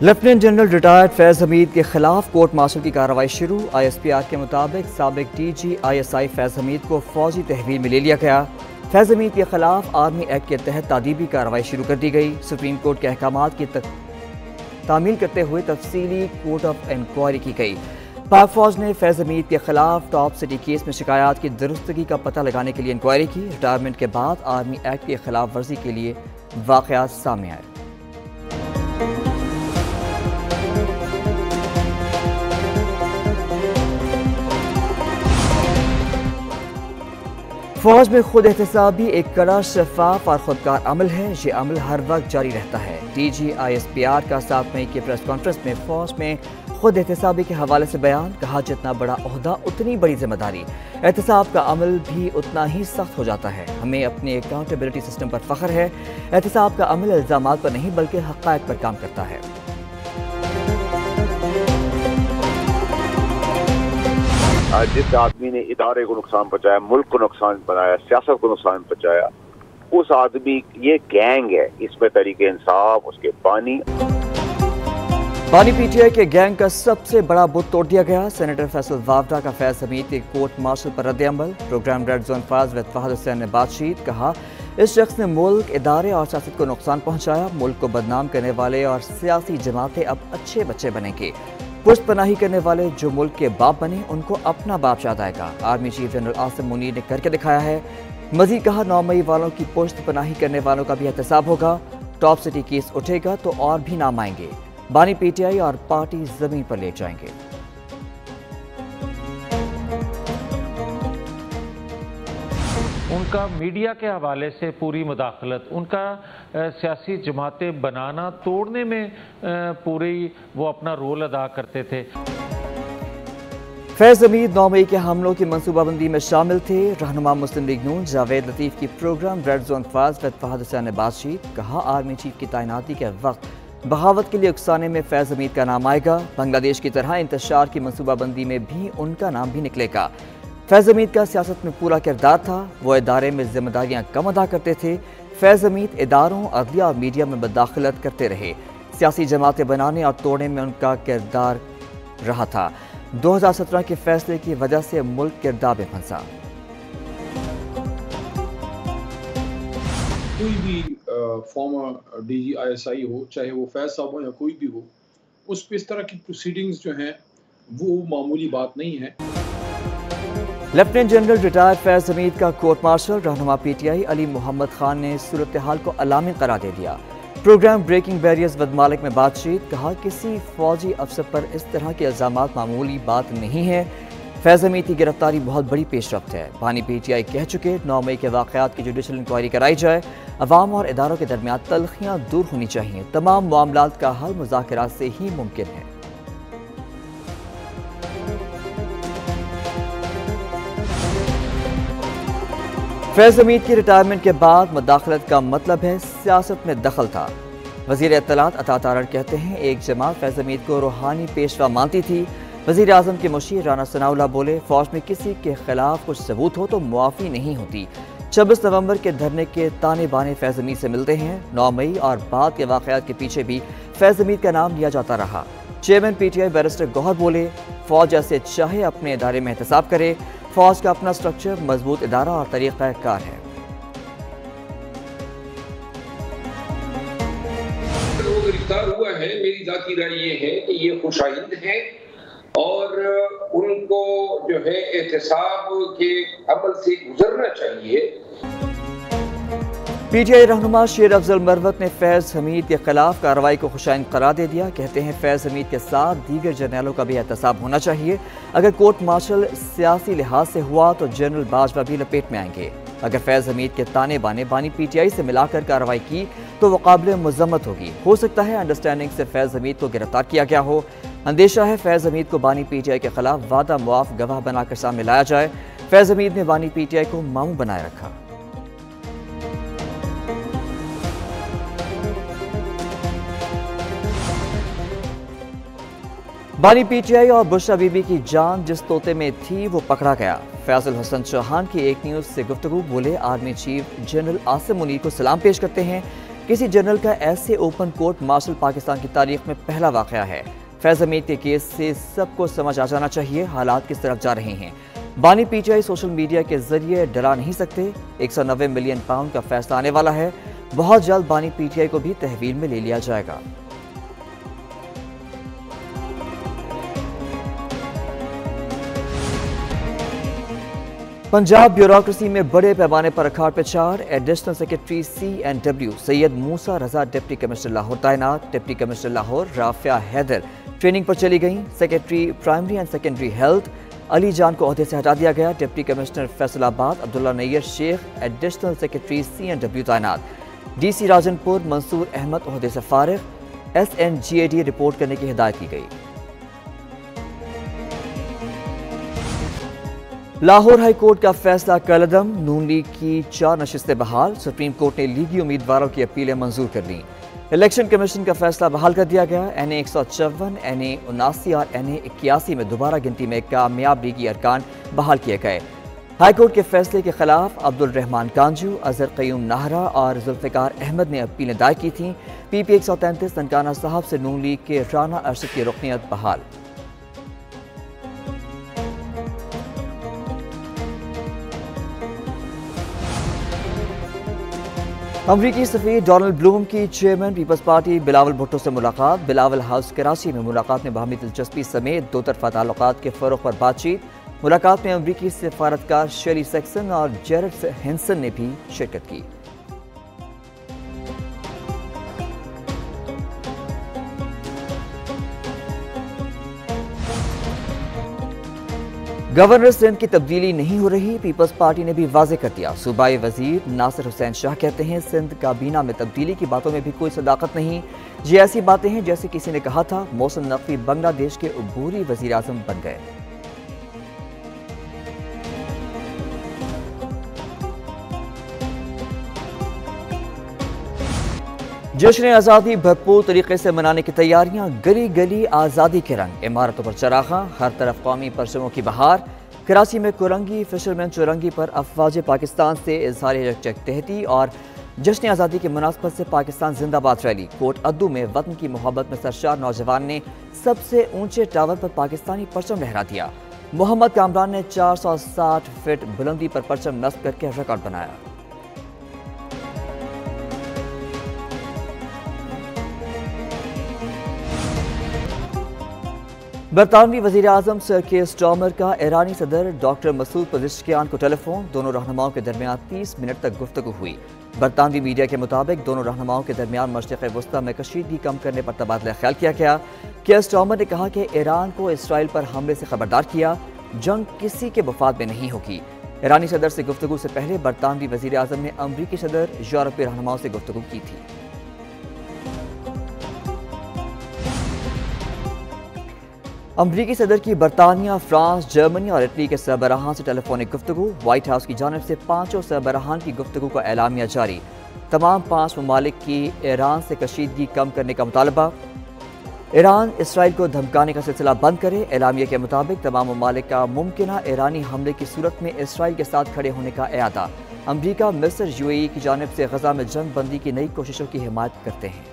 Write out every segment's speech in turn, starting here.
Lieutenant general retired Faiz Hamid के खिलाफ court martial की कार्रवाई शुरू। ISPR के मुताबिक साबिक DG ISI फैज हमीद को फौजी तहवील में ले लिया गया। फैज हमीद के खिलाफ आर्मी एक्ट के तहत तादीबी कार्रवाई शुरू कर दी गई। सुप्रीम कोर्ट के अहकामात की तामील करते हुए तफसीली कोर्ट ऑफ इंक्वायरी की गई। पाक फौज ने फैज हमीद के खिलाफ टॉप सिटी केस में शिकायत की दुरुस्तगी का पता लगाने के लिए इंक्वायरी की। रिटायरमेंट के बाद आर्मी एक्ट की खिलाफ वर्जी के लिए वाक़यात सामने आए। फौज में खुद एहतसाबी एक कड़ा, शफाफ और खुदकार अमल है। ये अमल हर वक्त जारी रहता है। DG ISPR का 7 मई की प्रेस कॉन्फ्रेंस में फौज में खुद एहतसाबी के हवाले से बयान। कहा, जितना बड़ा ओहदा उतनी बड़ी जिम्मेदारी, एहतसाब का अमल भी उतना ही सख्त हो जाता है। हमें अपने अकाउंटेबिलिटी सिस्टम पर फख्र है। एहतसाब का अमल इल्जामात पर नहीं बल्कि हक़ाइक़ पर काम करता है। जिस आदमी ने इदारे को नुकसान पहुंचाया, मुल्क को नुकसान बनाया, सियासत को नुकसान पहुंचाया, उस आदमी, ये गैंग है, इसमें तरीके इंसाफ, उसके बानी PTI के गैंग का सबसे बड़ा बुत तोड़ दिया गया। सेनेटर फैसल वावडा का फैज हमीद के कोर्ट मार्शल पर रद्द अमल। प्रोग्राम रेड जोन फाज विद फहद हुसैन ने बातचीत। कहा, इस शख्स ने मुल्क, इदारे और सियासत को नुकसान पहुंचाया। मुल्क को बदनाम करने वाले और सियासी जमातें अब अच्छे बच्चे बनेंगे। पुश्त पनाही करने वाले जो मुल्क के बाप बने, उनको अपना बाप याद आएगा। Army chief general Asim Munir ने करके दिखाया है। मजीद कहा, 9 मई वालों की पुश्त पनाही करने वालों का भी एहतसाब होगा। टॉप सिटी केस उठेगा तो और भी नाम आएंगे। बानी PTI और पार्टी जमीन पर ले जाएंगे। उनका मीडिया के हवाले से पूरी मुदाखलत, उनका सियासी जमातें बनाना तोड़ने में पूरी वो अपना रोल अदा करते थे। फैज हमीद 9 मई के हमलों की मनसूबाबंदी में शामिल थे। रहनुमा मुस्लिम लीग नून जावेद लतीफ़ की प्रोग्राम रेड जोन फाज विद फहद हुसैन ने बातचीत। कहा, आर्मी चीफ की तैनाती के वक्त बगावत के लिए उकसाने में फैज हमीद का नाम आएगा। बांग्लादेश की तरह इंतशार की मनसूबाबंदी में भी उनका नाम भी निकलेगा। फैज हमीद का सियासत में पूरा किरदार था। वो इदारे में जिम्मेदारियां कम अदा करते थे। फैज हमीद इदारों, अदलिया और मीडिया में मुदाखलत करते रहे। सियासी जमातें बनाने और तोड़ने में उनका किरदार रहा था। 2017 के फैसले की वजह से मुल्क किरदार में फंसा। कोई भी फॉर्मर DG ISI हो, चाहे वो फैज साहब हो या कोई भी हो, उस पर इस तरह की प्रोसीडिंग्स जो हैं वो मामूली बात नहीं है। Lieutenant general retired Faiz Hamid का कोर्ट मार्शल। रहनुमा PTI अली मोहम्मद खान ने सूरत हाल को अलामी करार दे दिया। प्रोग्राम ब्रेकिंग बैरियर्स विद मालिक में बातचीत। कहा, किसी फौजी अफसर पर इस तरह के इल्जामात मामूली बात नहीं है। फैज हमीद की गिरफ्तारी बहुत बड़ी पेशरफ्त है। बानी PTI कह चुके, 9 मई के वाक़यात की जुडिशल इंक्वायरी कराई जाए। अवाम और इदारों के दरमियान तल्खियाँ दूर होनी चाहिए। तमाम मामलात का हल मुज़ाकरात से ही मुमकिन है। फैज हमीद की रिटायरमेंट के बाद मुदाखलत का मतलब है सियासत में दखल था। वज़ीर इत्तलात अता तारड़ कहते हैं, एक जमात फैज हमीद को रूहानी पेशवा मानती थी। वज़ीर आज़म के मुशीर राना सनाउल्लाह बोले, फौज में किसी के खिलाफ कुछ सबूत हो तो मुआफ़ी नहीं होती। 26 नवंबर के धरने के ताने बाने फैज हमीद से मिलते हैं। 9 मई और बाद के वाक़यात के पीछे भी फैज हमीद का नाम लिया जाता रहा। चेयरमैन PTI बैरिस्टर गौहर बोले, फौज जैसे चाहे अपने इदारे में एहतसाब करे। फौज का अपना स्ट्रक्चर, मजबूत इदारा और तरीक़ा कार है। वो गिरफ्तार हुआ है, मेरी जाती राय ये है कि ये खुशाइंद है और उनको जो है एहतसाब के अमल से गुजरना चाहिए। PTI रहनुमा शेर अफजल मरवत ने फैज हमीद के खिलाफ कार्रवाई को खुशाइंद करार दे दिया। कहते हैं, फैज हमीद के साथ दीगर जर्नलों का भी एहतसाब होना चाहिए। अगर कोर्ट मार्शल सियासी लिहाज से हुआ तो जनरल बाजवा भी लपेट में आएंगे। अगर फैज हमीद के ताने बाने बानी PTI से मिलाकर कार्रवाई की तो वो काबिल मुज़म्मत होगी। हो सकता है अंडरस्टैंडिंग से फैज हमीद को गिरफ्तार किया गया हो। अंदेशा है फैज हमीद को बानी PTI के खिलाफ वादा मुआफ गवाह बनाकर सामने लाया जाए। फैज हमीद ने बानी PTI को मामू बनाए रखा। बानी PTI और बुशरा बीबी की जान जिस तोते में थी वो पकड़ा गया। फैसल हसन चौहान की एक न्यूज़ से गुफ्तगू। बोले, army chief general Asim Munir को सलाम पेश करते हैं। किसी जनरल का ऐसे ओपन कोर्ट मार्शल पाकिस्तान की तारीख में पहला वाकया है। फैज हमीद के केस से सबको समझ आ जाना चाहिए हालात किस तरफ जा रहे हैं। बानी पीटीआई सोशल मीडिया के जरिए डरा नहीं सकते। 190 मिलियन पाउंड का फैसला आने वाला है। बहुत जल्द बानी पीटीआई को भी तहवील में ले लिया जाएगा। पंजाब ब्यूरोक्रेसी में बड़े पैमाने पर अखाड़ प्रचार। Additional secretary CNW Syed Musa Raza deputy commissioner Lahore तैनात। Deputy commissioner Lahore Rafia Haider training पर चली गई। Secretary primary and secondary health Ali Jan को ओहदे से हटा दिया गया। Deputy commissioner Faisalabad Abdullah Nayyar Sheikh additional secretary CNW तैनात। DC राजनपुर मंसूर अहमद ओहदे से फारिग। SNGAD रिपोर्ट करने की हिदायत की गई। लाहौर हाई कोर्ट का फैसला कलअदम। नून लीग की 4 नशिस्तें बहाल। सुप्रीम कोर्ट ने लीगी उम्मीदवारों की अपीलें मंजूर कर ली। इलेक्शन कमीशन का फैसला बहाल कर दिया गया। NA 154, NA 79 और NA 81 में दोबारा गिनती में कामयाब लीगी अरकान बहाल किए गए। हाईकोर्ट के फैसले के खिलाफ अब्दुल रहमान कांजू, अजहर कयूम नाहरा और जुल्फिकार अहमद ने अपीलें दायर की थीं। PP 133 ननकाना साहब से नून लीग के राना अरशद की रुकनियत बहाल। अमरीकी सफीर डोनाल्ड ब्लूम की chairman Peoples Party Bilawal Bhutto से मुलाकात। बिलावल हाउस कराची में मुलाकात में बाहमी दिलचस्पी समेत दो तरफा ताल्लुकात के फ़रोग़ पर बातचीत। मुलाकात में अमरीकी सफारतकार शेली सेक्सन और जेरेड हेंसन ने भी शिरकत की। गवर्नर सिंध की तब्दीली नहीं हो रही। पीपल्स पार्टी ने भी वाज़ेह कर दिया। सूबाई वजीर नासिर हुसैन शाह कहते हैं सिंध काबीना में तब्दीली की बातों में भी कोई सदाकत नहीं। ये ऐसी बातें हैं जैसे किसी ने कहा था मोहसिन नकवी बांग्लादेश के अबूरी वजीर आज़म बन गए। जश्न आज़ादी भरपूर तरीके से मनाने की तैयारियां। गली गली आज़ादी के रंग, इमारतों पर चरागा, हर तरफ कौमी परचमों की बहार। कराची में कुरंगी फिशरमैन चुरंगी पर अफवाज पाकिस्तान से इज़हार यकजहती और जश्न आज़ादी की मुनासबत से पाकिस्तान जिंदाबाद रैली। कोट अद्दू में वतन की मोहब्बत में सरशार नौजवान ने सबसे ऊंचे टावर पर पाकिस्तानी परचम लहरा दिया। मोहम्मद कामरान ने 460 फीट बुलंदी पर परचम नस्ब करके रिकॉर्ड बनाया। बरतानवी वज़ीर आज़म सर के स्टॉमर का ईरानी सदर डॉक्टर मसूद पज़ेश्कियान को टेलीफोन। दोनों रहनुमाओं के दरमियान 30 मिनट तक गुफ्तगू हुई। बरतानवी मीडिया के मुताबिक दोनों रहनुमाओं के दरमियान मशरिक़ वस्ता में कशीदगी कम करने पर तबादला ख्याल किया गया। केयर स्टॉमर ने कहा कि ईरान को इसराइल पर हमले से खबरदार किया, जंग किसी के मफाद में नहीं होगी। ईरानी सदर से गुफ्तगू से पहले बरतानवी वज़ीर आज़म ने अमरीकी सदर यूरोपीय रहनुमाओं से गुफ्तगू की थी। अमरीकी सदर की बरतानिया, फ्रांस, जर्मनी और इटली के सरबराहान से टेलीफोनिक गुफ्तगू। व्हाइट हाउस की जानिब से 5 सरबराहान की गुफ्तगू का एलामिया जारी। तमाम 5 ममालिक की ईरान से कशीदगी कम करने का मुतालबा। ईरान इसराइल को धमकाने का सिलसिला बंद करे। एलामिया के मुताबिक तमाम ममालिक का मुमकिना ईरानी हमले की सूरत में इसराइल के साथ खड़े होने का इरादा। अमरीका, मिस्र, UAE की जानिब से गजा में जंग बंदी की नई कोशिशों की हिमायत करते हैं।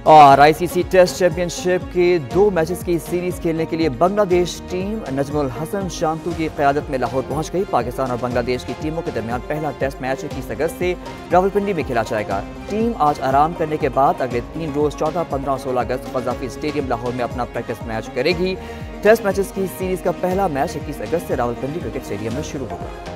और ICC टेस्ट चैंपियनशिप के 2 मैचेस की सीरीज खेलने के लिए बांग्लादेश टीम नजमुल हसन शांतु की क़यादत में लाहौर पहुंच गई। पाकिस्तान और बांग्लादेश की टीमों के दरमियान पहला टेस्ट मैच 21 अगस्त से रावलपिंडी में खेला जाएगा। टीम आज आराम करने के बाद अगले 3 रोज 14, 15 और 16 अगस्त क़ज़ाफ़ी स्टेडियम लाहौर में अपना प्रैक्टिस मैच करेगी। टेस्ट मैचेस की सीरीज का पहला मैच 21 अगस्त से रावलपिंडी क्रिकेट स्टेडियम में शुरू होगा।